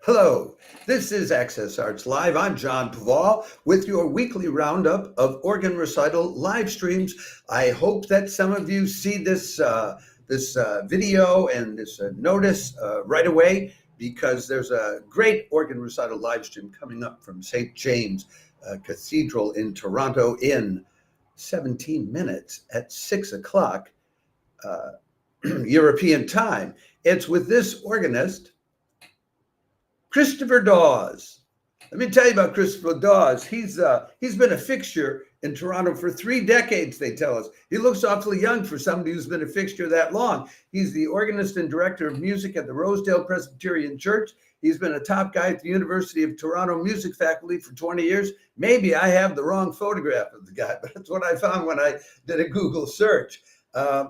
Hello, this is Access Arts Live. I'm John Paval with your weekly roundup of organ recital live streams. I hope that some of you see this video and this notice right away, because there's a great organ recital live stream coming up from St. James Cathedral in Toronto in 17 minutes at 6 o'clock European time. It's with this organist, Christopher Dawes. Let me tell you about Christopher Dawes. He's been a fixture in Toronto for 3 decades, they tell us. He looks awfully young for somebody who's been a fixture that long. He's the organist and director of music at the Rosedale Presbyterian Church. He's been a top guy at the University of Toronto music faculty for 20 years. Maybe I have the wrong photograph of the guy, but that's what I found when I did a Google search.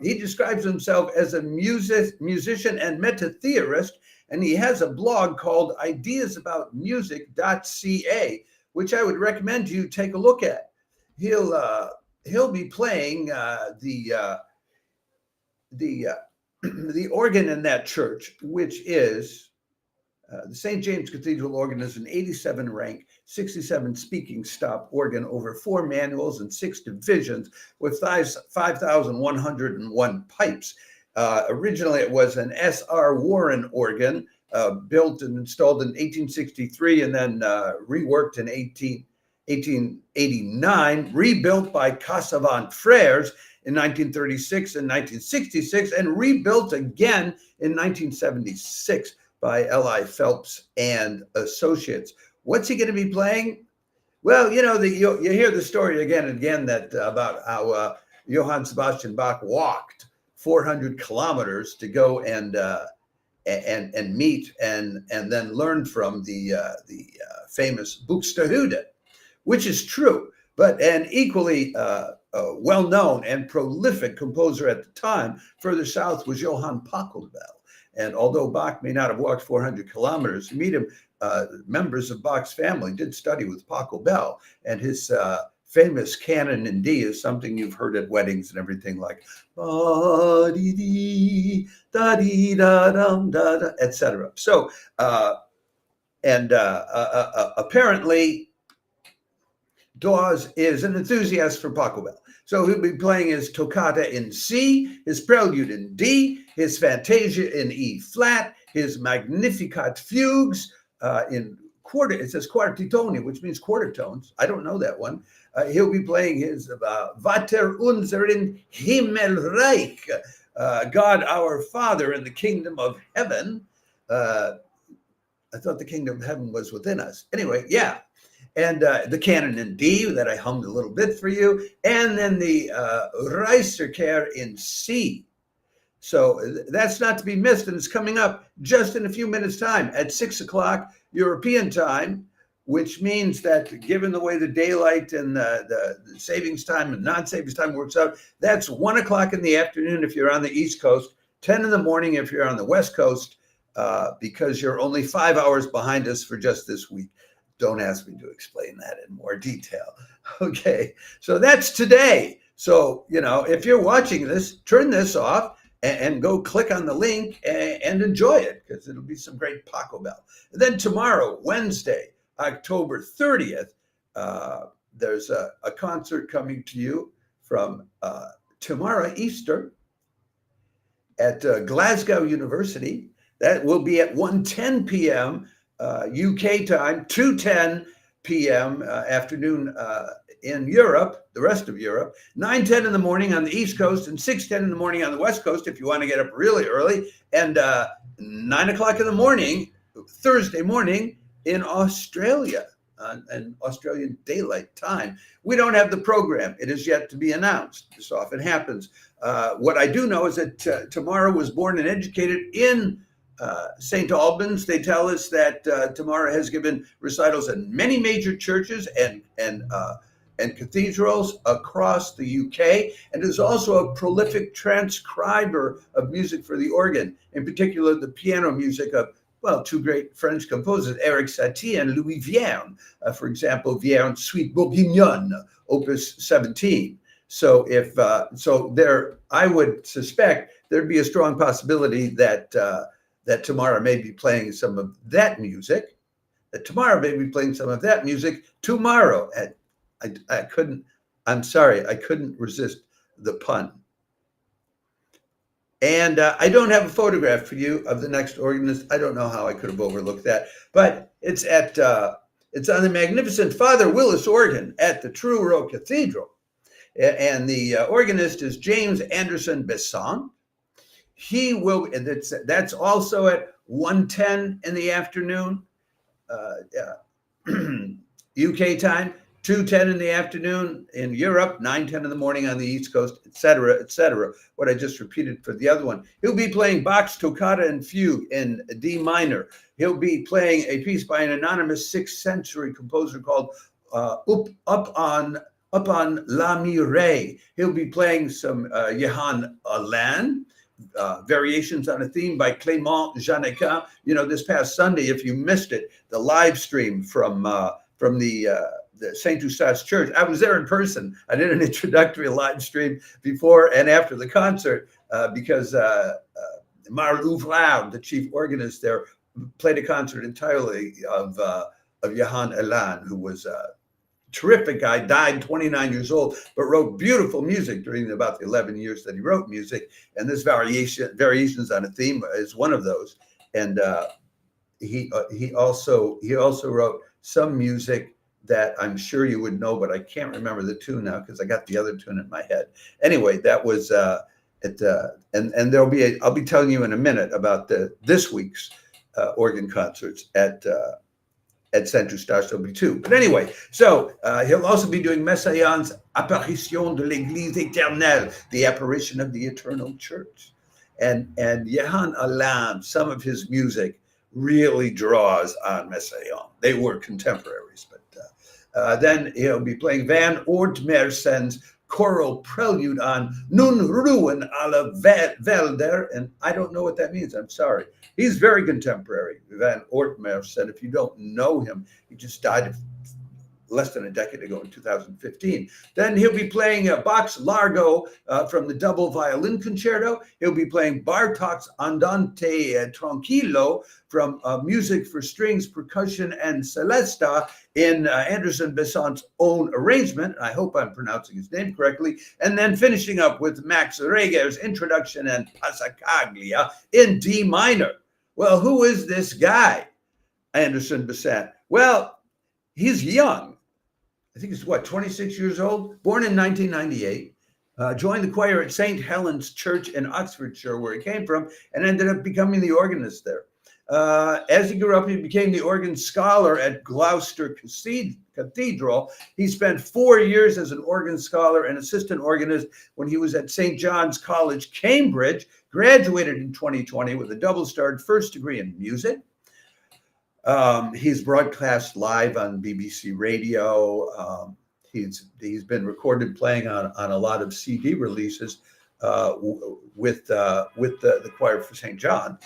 He describes himself as a musician and meta-theorist, and he has a blog called ideasaboutmusic.ca, which I would recommend you take a look at. He'll be playing the organ in that church, which is the St. James Cathedral organ. Is an 87 rank, 67 speaking stop organ over 4 manuals and 6 divisions with 5,101 pipes. Originally, it was an S.R. Warren organ, built and installed in 1863 and then reworked in 1889, rebuilt by Cassavant Frères in 1936 and 1966, and rebuilt again in 1976 by L.I. Phelps and Associates. What's he going to be playing? Well, you hear the story again and again that about how Johann Sebastian Bach walked 400 kilometers to go and meet and then learn from the famous Buxtehude, which is true. But an equally well-known and prolific composer at the time, further south, was Johann Pachelbel. And although Bach may not have walked 400 kilometers to meet him, members of Bach's family did study with Pachelbel, and his famous Canon in D is something you've heard at weddings and everything, like ba-dee-dee, da-dee-da-dum-da-da, etc. So, apparently, Dawes is an enthusiast for Pachelbel. So he'll be playing his toccata in C, his prelude in D, his fantasia in E flat, his Magnificat fugues in quarter. It says quartitoni, which means quarter tones. I don't know that one. He'll be playing his Vater unser in Himmelreich, God our Father in the kingdom of heaven. I thought the kingdom of heaven was within us. Anyway, yeah. And the Canon in D that I hummed a little bit for you, and then the Reiserkehr in C. So that's not to be missed, and it's coming up just in a few minutes' time at 6 o'clock European time, which means that given the way the daylight and the savings time and non-savings time works out, that's 1 o'clock in the afternoon if you're on the East Coast, 10 in the morning if you're on the West Coast, because you're only 5 hours behind us for just this week. Don't ask me to explain that in more detail. Okay, so that's today. So, if you're watching this, turn this off and go click on the link and enjoy it, because it'll be some great Pachelbel. And then tomorrow, Wednesday, October 30th, there's a concert coming to you from Timara Easter at Glasgow University. That will be at 1:10 p.m. UK time, 2:10 p.m. Afternoon in Europe, the rest of Europe, 9:10 in the morning on the East Coast, and 6:10 in the morning on the West Coast if you want to get up really early, and 9 o'clock in the morning, Thursday morning in Australia, and Australian Daylight Time. We don't have the program. It is yet to be announced. This often happens. What I do know is that Timara was born and educated in St. Albans. They tell us that Timara has given recitals in many major churches and cathedrals across the UK, and is also a prolific transcriber of music for the organ, in particular the piano music of, well, 2 great French composers, Eric Satie and Louis Vierne. For example, Vierne's Suite Bourguignonne, Opus 17. So I would suspect there'd be a strong possibility that that Timara may be playing some of that music. That Timara may be playing some of that music tomorrow. I couldn't. I'm sorry, I couldn't resist the pun. And I don't have a photograph for you of the next organist. I don't know how I could have overlooked that, but it's on the magnificent Father Willis organ at the Truro Cathedral. And the organist is James Anderson-Besant. He will, that's also at 1:10 in the afternoon, UK time, 2:10 in the afternoon in Europe, 9:10 in the morning on the East Coast, etc., etc. What I just repeated for the other one. He'll be playing Bach's Toccata and Fugue in D minor. He'll be playing a piece by an anonymous 6th century composer called Up on La Mireille. He'll be playing some Johann Alain, variations on a theme by Clément Janequin. You know, this past Sunday, if you missed it, the live stream from the St. Eustache Church. I was there in person. I did an introductory live stream before and after the concert because Marle-Ouvrard, the chief organist there, played a concert entirely of Johann Alain, who was a terrific guy, died 29 years old, but wrote beautiful music during about the 11 years that he wrote music. And this variations on a theme is one of those. And he also wrote some music that I'm sure you would know, but I can't remember the tune now because I got the other tune in my head. Anyway, that was and I'll be telling you in a minute about this week's organ concerts at St. Eustache. There'll be 2. But anyway, so he'll also be doing Messiaen's Apparition de l'Église Éternelle, the apparition of the eternal church. And Johann Alain, some of his music really draws on Messiaen. They were contemporaries, but then he'll be playing Van Oort-Mersen's choral prelude on Nun ruhen alle Wälder, and I don't know what that means. I'm sorry. He's very contemporary, Van Oort-Mersen. If you don't know him, he just died less than a decade ago in 2015. Then he'll be playing Bach's Largo from the double violin concerto. He'll be playing Bartók's Andante Tranquillo from Music for Strings, Percussion, and Celesta in Anderson-Besant's own arrangement. I hope I'm pronouncing his name correctly. And then finishing up with Max Reger's Introduction and Passacaglia in D minor. Well, who is this guy, Anderson-Besant? Well, he's young. I think he's 26 years old, born in 1998, joined the choir at St. Helen's Church in Oxfordshire, where he came from, and ended up becoming the organist there. As he grew up, he became the organ scholar at Gloucester Cathedral. He spent 4 years as an organ scholar and assistant organist when he was at St. John's College, Cambridge, graduated in 2020 with a double-starred first degree in music. He's broadcast live on BBC Radio. He's been recorded playing on a lot of CD releases with the choir for St. John.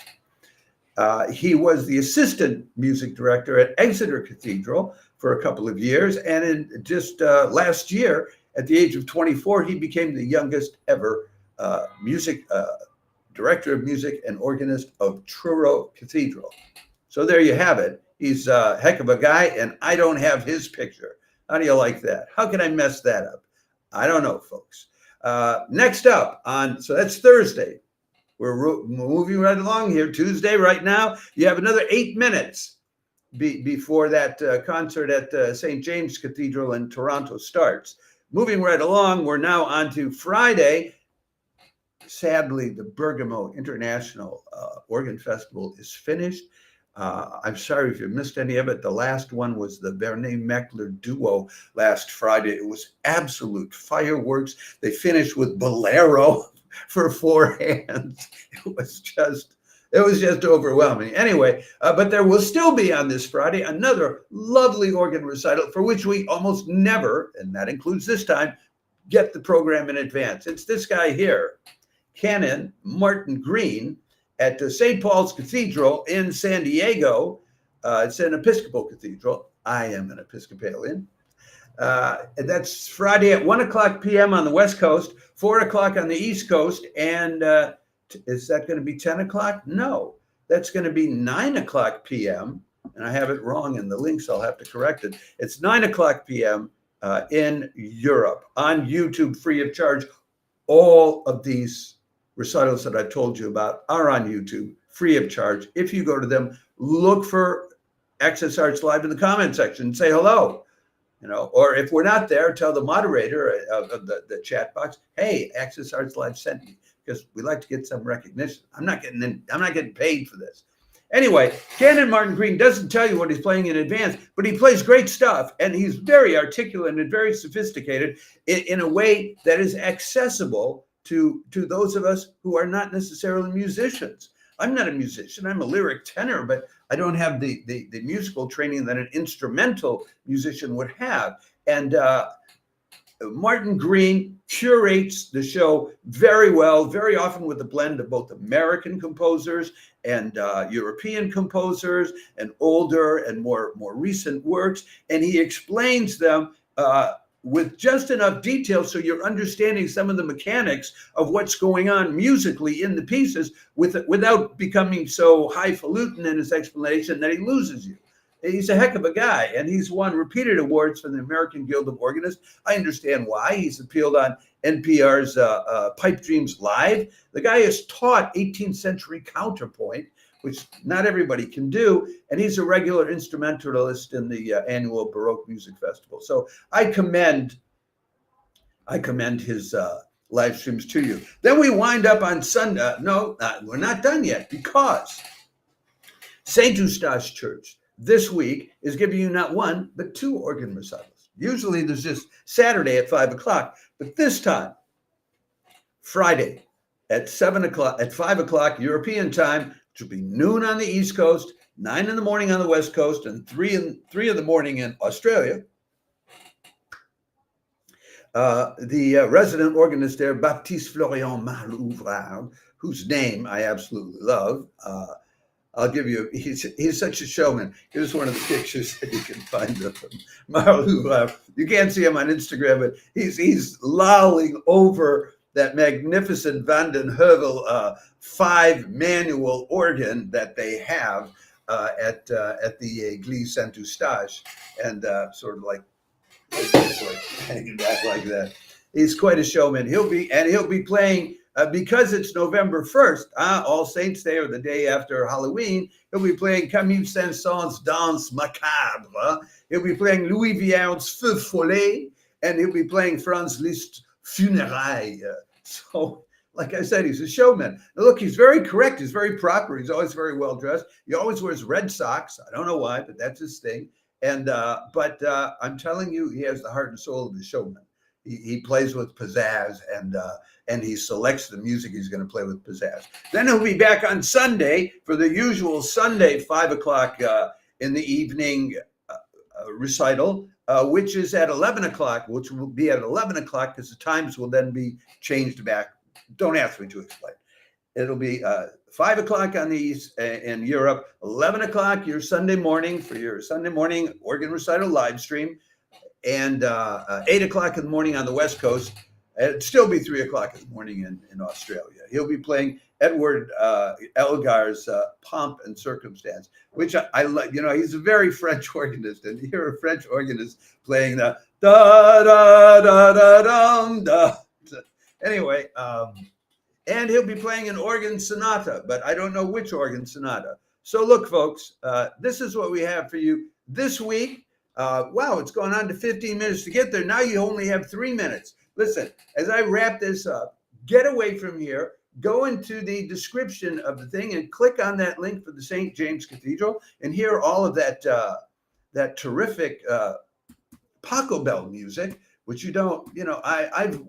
He was the assistant music director at Exeter Cathedral for a couple of years, and in just last year, at the age of 24, he became the youngest ever music director of music and organist of Truro Cathedral. So there you have it. He's a heck of a guy, and I don't have his picture. How do you like that? How can I mess that up? I don't know, folks. Next up so that's Thursday. We're moving right along here. Tuesday, right now, you have another 8 minutes before that concert at St. James Cathedral in Toronto starts. Moving right along, we're now on to Friday. Sadly, the Bergamo International Organ Festival is finished. I'm sorry if you missed any of it. The last one was the Vernet-Meckler duo last Friday. It was absolute fireworks. They finished with Bolero for 4 hands. It was just overwhelming. Anyway, but there will still be on this Friday another lovely organ recital for which we almost never, and that includes this time, get the program in advance. It's this guy here, Canon Martin Green, at the St. Paul's Cathedral in San Diego. It's an Episcopal cathedral. I am an Episcopalian. And that's Friday at 1:00 p.m. on the West Coast, 4:00 on the East Coast. And is that going to be 10 o'clock? No. that's going to be 9 o'clock p.m. And I have it wrong in the links. I'll have to correct it. It's 9 o'clock p.m. In Europe on YouTube, free of charge. All of these recitals that I told you about are on YouTube, free of charge. If you go to them, look for Access Arts Live in the comment section and say hello. Or if we're not there, tell the moderator of the chat box, hey, Access Arts Live sent me, because we like to get some recognition. I'm not getting paid for this. Anyway, Canon Martin Green doesn't tell you what he's playing in advance, but he plays great stuff, and he's very articulate and very sophisticated in a way that is accessible to those of us who are not necessarily musicians. I'm not a musician. I'm a lyric tenor, but I don't have the musical training that an instrumental musician would have. And Martin Green curates the show very well, very often with a blend of both American composers and European composers and older and more recent works. And he explains them with just enough detail so you're understanding some of the mechanics of what's going on musically in the pieces without becoming so highfalutin in his explanation that he loses you. He's a heck of a guy, and he's won repeated awards from the American Guild of Organists. I understand why. He's appeared on NPR's Pipe Dreams Live. The guy has taught 18th century counterpoint, which not everybody can do, and he's a regular instrumentalist in the annual Baroque Music Festival. So I commend his live streams to you. Then we wind up on Sunday. No, we're not done yet, because St. Eustache Church this week is giving you not one, but 2 organ recitals. Usually there's just Saturday at 5 o'clock, but this time, Friday at 7 o'clock, at 5 o'clock European time, which will be noon on the East Coast, 9 in the morning on the West Coast, and 3 in the morning in Australia. The resident organist there, Baptiste-Florian Marle-Ouvrard, whose name I absolutely love. I'll give you, he's such a showman. Here's one of the pictures that you can find of him. Marle-Ouvrard. You can't see him on Instagram, but he's lolling over that magnificent Van den Heuvel 5 manual organ that they have at the Église Saint-Eustache, and sort of like hanging back like that. He's quite a showman. He'll be playing. Because it's November 1st, All Saints Day, or the day after Halloween, he'll be playing Camille Saint-Saëns' Danse Macabre. He'll be playing Louis Viard's Feu Follet, and he'll be playing Franz Liszt's Funérailles. So, like I said, he's a showman. Now, look, he's very correct. He's very proper. He's always very well dressed. He always wears red socks. I don't know why, but that's his thing. And but I'm telling you, he has the heart and soul of a showman. He plays with pizzazz, and he selects the music he's going to play with pizzazz. Then he'll be back on Sunday for the usual Sunday 5 o'clock in the evening recital, which is at 11 o'clock, which will be at 11 o'clock because the times will then be changed back. Don't ask me to explain. It'll be 5 o'clock on the East in Europe, 11 o'clock your Sunday morning for your Sunday morning organ recital live stream, and 8 o'clock in the morning on the West Coast. It'd still be 3 o'clock in the morning in Australia. He'll be playing Edward Elgar's Pomp and Circumstance, which I like. You know, he's a very French organist, and you hear a French organist playing the da da da da dum da. Anyway, and he'll be playing an organ sonata, but I don't know which organ sonata. So look, folks, this is what we have for you this week. Wow, it's gone on to 15 minutes to get there. Now you only have 3 minutes. Listen, as I wrap this up, get away from here, go into the description of the thing and click on that link for the St. James Cathedral and hear all of that that terrific Pachelbel music, which you don't, you know,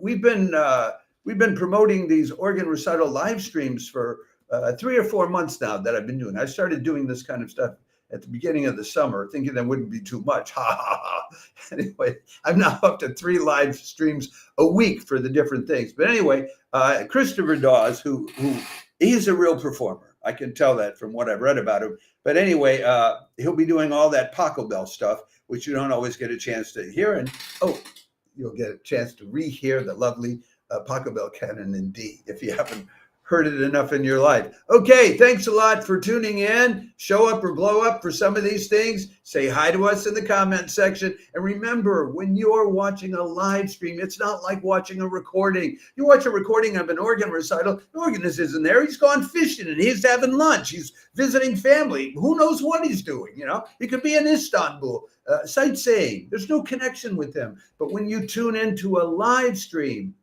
we've been promoting these organ recital live streams for 3 or 4 months now that I've been doing. I started doing this kind of stuff at the beginning of the summer, thinking that wouldn't be too much. Ha ha ha. Anyway, I'm now up to 3 live streams a week for the different things. But anyway, Christopher Dawes, who he's a real performer. I can tell that from what I've read about him. But anyway, he'll be doing all that Pachelbel stuff, which you don't always get a chance to hear. And you'll get a chance to rehear the lovely Pachelbel Canon in D if you haven't heard it enough in your life. Okay, thanks a lot for tuning in. Show up or blow up for some of these things. Say hi to us in the comment section. And remember, when you're watching a live stream, it's not like watching a recording. You watch a recording of an organ recital, the organist isn't there. He's gone fishing and he's having lunch. He's visiting family. Who knows what he's doing, you know? He could be in Istanbul, sightseeing. There's no connection with him. But when you tune into a live stream,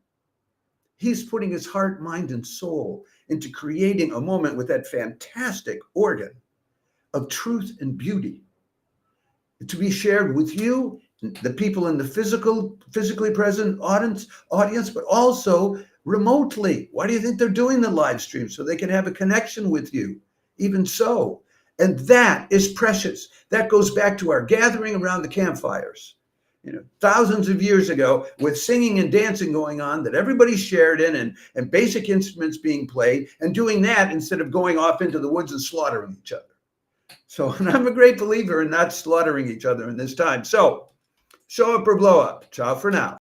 he's putting his heart, mind, and soul into creating a moment with that fantastic organ of truth and beauty to be shared with you, the people in the physically present audience, but also remotely. Why do you think they're doing the live stream? So they can have a connection with you, even so. And that is precious. That goes back to our gathering around the campfires. You know, thousands of years ago, with singing and dancing going on that everybody shared in, and basic instruments being played, and doing that instead of going off into the woods and slaughtering each other. So, and I'm a great believer in not slaughtering each other in this time. So, show up or blow up. Ciao for now.